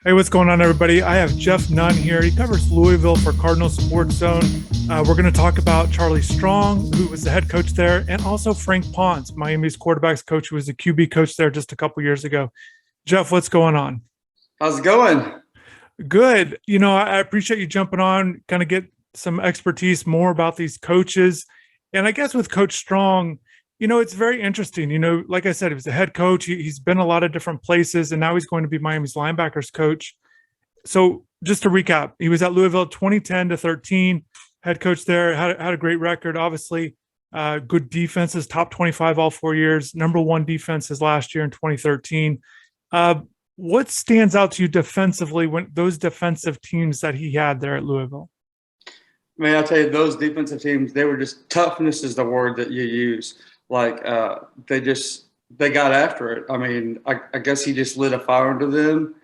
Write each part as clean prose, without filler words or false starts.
Hey, what's going on, everybody? I have Jeff Nunn here. He covers Louisville for Cardinal Sports Zone. We're going to talk about Charlie Strong, who was the head coach there, and also Frank Ponce, Miami's quarterbacks coach, who was the QB coach there just a couple years ago. Jeff, what's going on? How's it going? Good. I appreciate you jumping on, kind of get some expertise more about these coaches. And I guess with Coach Strong, it's very interesting. Like I said, he was a head coach. He's been a lot of different places, and now he's going to be Miami's linebackers coach. So just to recap, he was at Louisville 2010 to 13, head coach there, had a great record, obviously. Good defenses, top 25 all 4 years, number one defenses last year in 2013. What stands out to you defensively when those defensive teams that he had there at Louisville? Man, I'll tell you, those defensive teams, they were just toughness is the word that you use. Like they got after it. I mean, I guess he just lit a fire under them.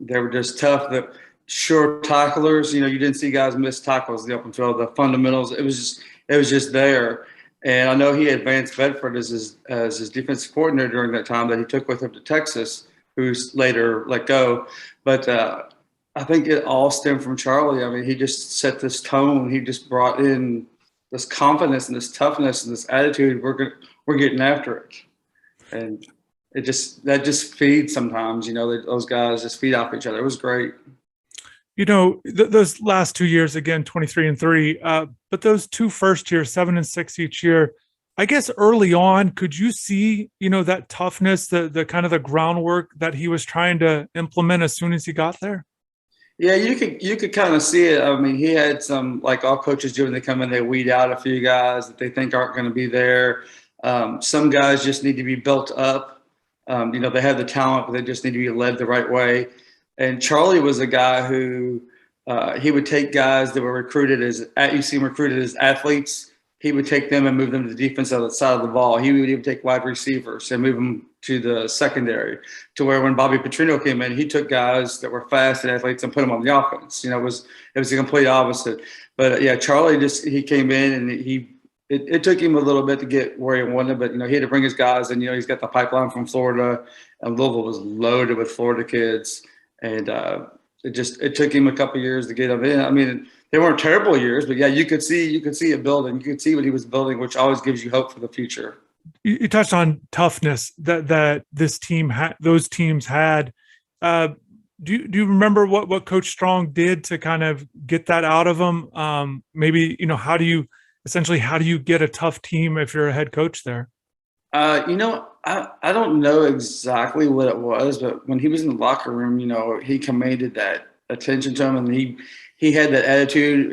They were just tough. The sure tacklers, you didn't see guys miss tackles in the open field. The fundamentals, it was just there. And I know he advanced Bedford as his defensive coordinator during that time that he took with him to Texas, who's later let go. But I think it all stemmed from Charlie. I mean, he just set this tone. He just brought in this confidence and this toughness and this attitude. We're getting after it, and that just feeds sometimes. Those guys just feed off each other. It was great. Those last 2 years, again, 23-3, but those two first years, 7 and 6 each year, I guess early on, could you see, that toughness, the kind of the groundwork that he was trying to implement as soon as he got there? Yeah, you could kind of see it. I mean, he had some, like all coaches do when they come in, they weed out a few guys that they think aren't going to be there. Some guys just need to be built up. They have the talent, but they just need to be led the right way. And Charlie was a guy who he would take guys that were recruited as athletes. He would take them and move them to the defensive side of the ball. He would even take wide receivers and move them to the secondary, to where when Bobby Petrino came in, he took guys that were fast and athletes and put them on the offense. It was the complete opposite. But yeah, Charlie he came in and it took him a little bit to get where he wanted, but he had to bring his guys, and he's got the pipeline from Florida, and Louisville was loaded with Florida kids, and it took him a couple of years to get them in. I mean, they weren't terrible years, but yeah, you could see it building. You could see what he was building, which always gives you hope for the future. You touched on toughness that this team those teams had. Do you remember what Coach Strong did to kind of get that out of them? Maybe how do you get a tough team if you're a head coach there? I don't know exactly what it was, but when he was in the locker room, he commanded that attention to him, and he had that attitude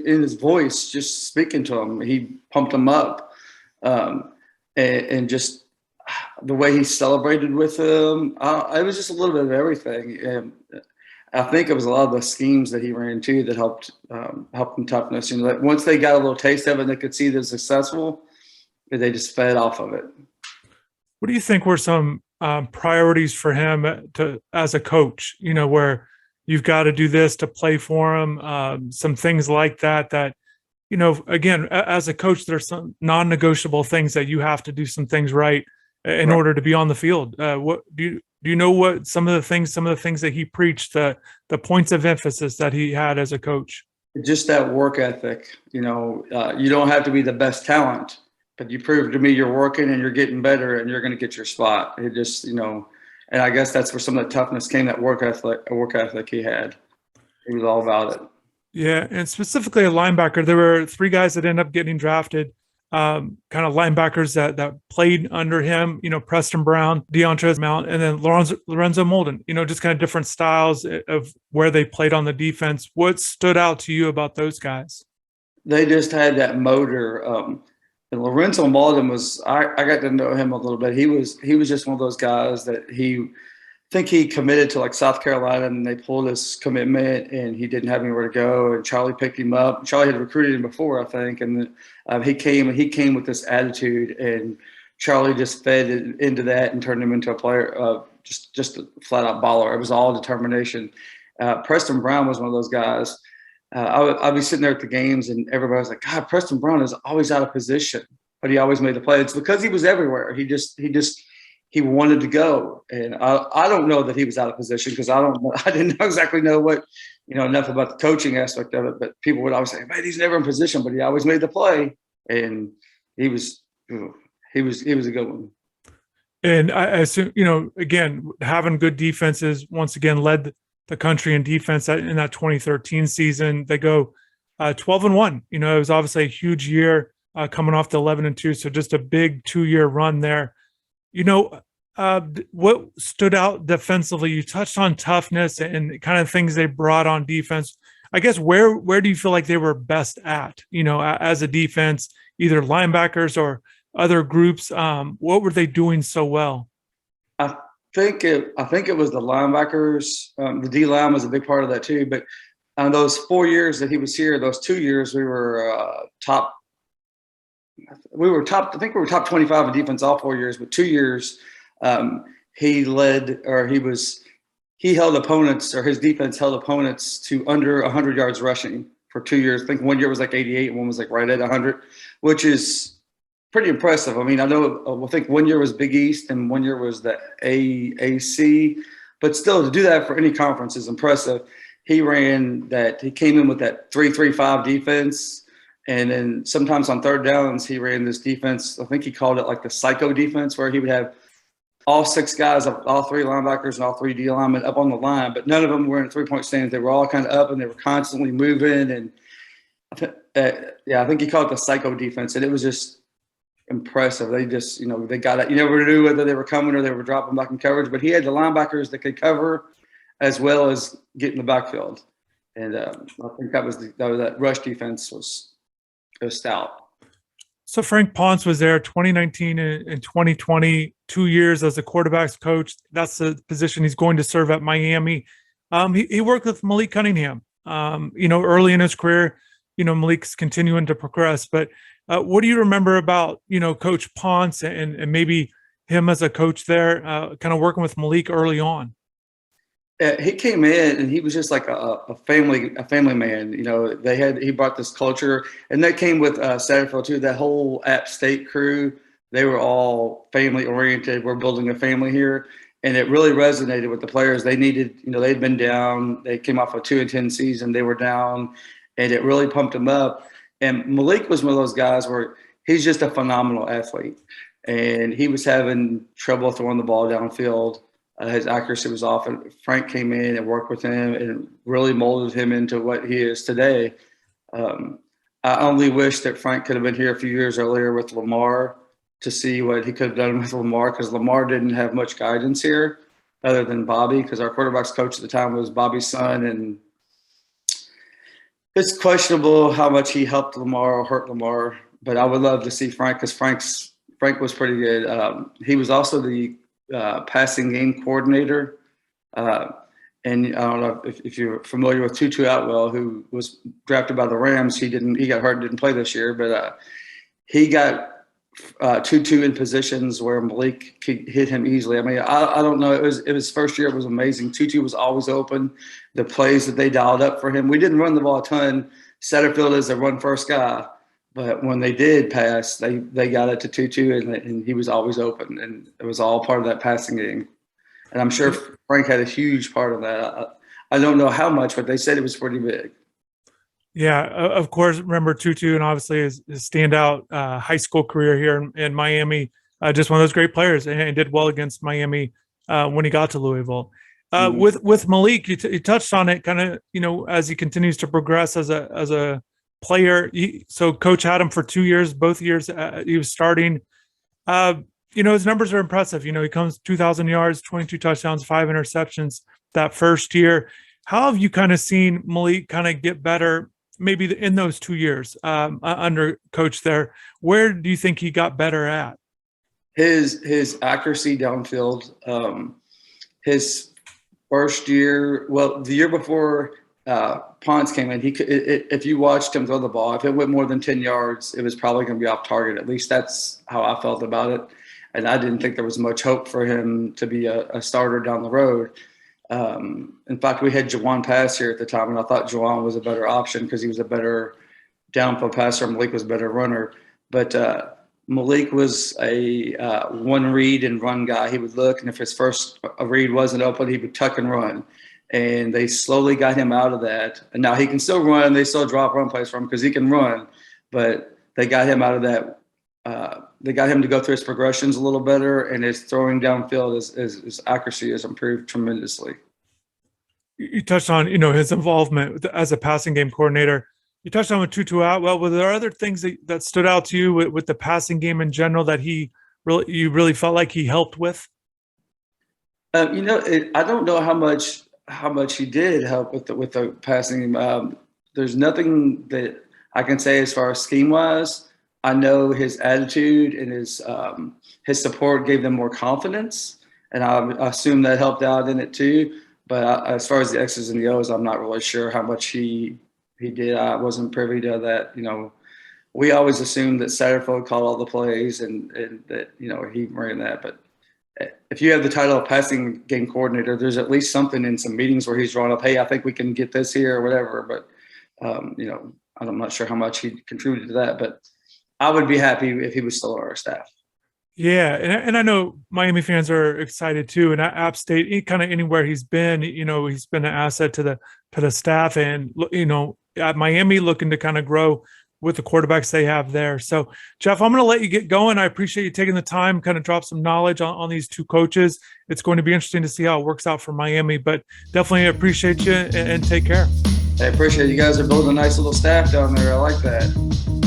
in his voice, just speaking to him. He pumped him up, and just the way he celebrated with him. It was just a little bit of everything. And I think it was a lot of the schemes that he ran too that helped him toughness. Like once they got a little taste of it, and they could see they're successful, they just fed off of it. What do you think were some priorities for him as a coach? Where you've got to do this to play for him, some things like that. Again, as a coach, there's some non-negotiable things that you have to do some things right in order to be on the field. What do you know what some of the things that he preached, the points of emphasis that he had as a coach? Just that work ethic. You don't have to be the best talent, but you prove to me you're working and you're getting better and you're going to get your spot. It just, and I guess that's where some of the toughness came, that work ethic he had. He was all about it. Yeah, and specifically a linebacker, there were 3 guys that ended up getting drafted, kind of linebackers that played under him, Preston Brown, DeAndre Mount, and then Lorenzo Molden, just kind of different styles of where they played on the defense. What stood out to you about those guys? They just had that motor. And Lorenzo Molden I got to know him a little bit. He was just one of those guys that he committed to like South Carolina, and they pulled his commitment, and he didn't have anywhere to go. And Charlie picked him up. Charlie had recruited him before, I think, and he came with this attitude, and Charlie just fed into that and turned him into a player, just a flat out baller. It was all determination. Preston Brown was one of those guys. I'd be sitting there at the games, and everybody was like, God, Preston Brown is always out of position, but he always made the play. It's because he was everywhere. He he wanted to go. And I don't know that he was out of position because I didn't exactly know what, enough about the coaching aspect of it, but people would always say, man, he's never in position, but he always made the play. And he was a good one. And I assume, again, having good defenses once again led the country in defense in that 2013 season. They go 12-1. It was obviously a huge year coming off the 11-2. So just a big 2-year run there. What stood out defensively? You touched on toughness and kind of things they brought on defense. I guess where do you feel like they were best at, as a defense, either linebackers or other groups? What were they doing so well? I think it was the linebackers. The D line was a big part of that too. But those 4 years that he was here, those 2 years we were top. I think we were top 25 in defense all 4 years. But 2 years he held opponents, or his defense held opponents to under 100 yards rushing for 2 years. I think 1 year was like 88, and one was like right at 100, which is pretty impressive. I mean, I think 1 year was Big East and 1 year was the AAC, but still to do that for any conference is impressive. He came in with that 3-3-5 defense. And then sometimes on third downs, he ran this defense. I think he called it like the psycho defense, where he would have all 6 guys, all 3 linebackers and all 3 D linemen up on the line, but none of them were in 3-point stands. They were all kind of up and they were constantly moving. And I think he called it the psycho defense. And it was just impressive. They just, they got it. You never knew whether they were coming or they were dropping back in coverage, but he had the linebackers that could cover as well as get in the backfield. And I think that rush defense was stout. So Frank Ponce was there 2019 and 2020, 2 years as a quarterback's coach. That's the position he's going to serve at Miami. He worked with Malik Cunningham, early in his career. Malik's continuing to progress. But what do you remember about, Coach Ponce and maybe him as a coach there, kind of working with Malik early on? He came in and he was just like a family man. He brought this culture, and that came with Satterfield too. That whole App State crew, they were all family oriented. We're building a family here, and it really resonated with the players. They needed, they'd been down. They came off a 2-10 season. They were down, and it really pumped them up. And Malik was one of those guys where he's just a phenomenal athlete, and he was having trouble throwing the ball downfield. His accuracy was off, and Frank came in and worked with him and really molded him into what he is today. I only wish that Frank could have been here a few years earlier with Lamar to see what he could have done with Lamar, because Lamar didn't have much guidance here other than Bobby, because our quarterback's coach at the time was Bobby's son, and it's questionable how much he helped Lamar or hurt Lamar. But I would love to see Frank, because Frank was pretty good. He was also the passing game coordinator. And I don't know if you're familiar with Tutu Atwell, who was drafted by the Rams. He got hurt and didn't play this year, but he got Tutu in positions where Malik could hit him easily. I mean, I don't know. It was his first year. It was amazing. Tutu was always open. The plays that they dialed up for him. We didn't run the ball a ton. Satterfield is a run first guy. But when they did pass, they got it to Tutu, and he was always open, and it was all part of that passing game. And I'm sure Frank had a huge part of that. I don't know how much, but they said it was pretty big. Yeah, of course. Remember Tutu, and obviously his standout high school career here in Miami. Just one of those great players, and did well against Miami when he got to Louisville. With Malik, you touched on it, kind of, as he continues to progress as a player. So coach had him for 2 years, both years he was starting. His numbers are impressive. He comes 2,000 yards, 22 touchdowns, 5 interceptions that first year. How have you kind of seen Malik kind of get better maybe in those 2 years under coach there? Where do you think he got better at? His accuracy downfield, his first year, the year before Ponce came in, if you watched him throw the ball, if it went more than 10 yards, it was probably going to be off target. At least that's how I felt about it. And I didn't think there was much hope for him to be a starter down the road. In fact, we had Jawan Pass here at the time, and I thought Jawan was a better option because he was a better downfield passer. Malik was a better runner. But Malik was a one read and run guy. He would look, and if his first read wasn't open, he would tuck and run. And they slowly got him out of that. And now he can still run. They still drop run plays for him because he can run. But they got him out of that. They got him to go through his progressions a little better, and his throwing downfield, his accuracy has improved tremendously. You touched on, his involvement as a passing game coordinator. You touched on with Tutu out. Well, were there other things that stood out to you with the passing game in general that you really felt like he helped with? I don't know how much he did help with the passing. There's nothing that I can say as far as scheme wise. I know his attitude and his support gave them more confidence, and I assume that helped out in it too. But as far as the X's and the O's, I'm not really sure how much he did. I wasn't privy to that. We always assumed that Satterfield called all the plays and that he ran that. But if you have the title of passing game coordinator, there's at least something in some meetings where he's drawn up, hey, I think we can get this here or whatever. But I'm not sure how much he contributed to that, but I would be happy if he was still on our staff. Yeah, and I know Miami fans are excited too. And App State, kind of anywhere he's been, he's been an asset to the staff, and at Miami looking to kind of grow with the quarterbacks they have there. So, Jeff, I'm going to let you get going. I appreciate you taking the time, kind of drop some knowledge on these two coaches. It's going to be interesting to see how it works out for Miami, but definitely appreciate you and take care. I appreciate it. You guys are building a nice little staff down there. I like that.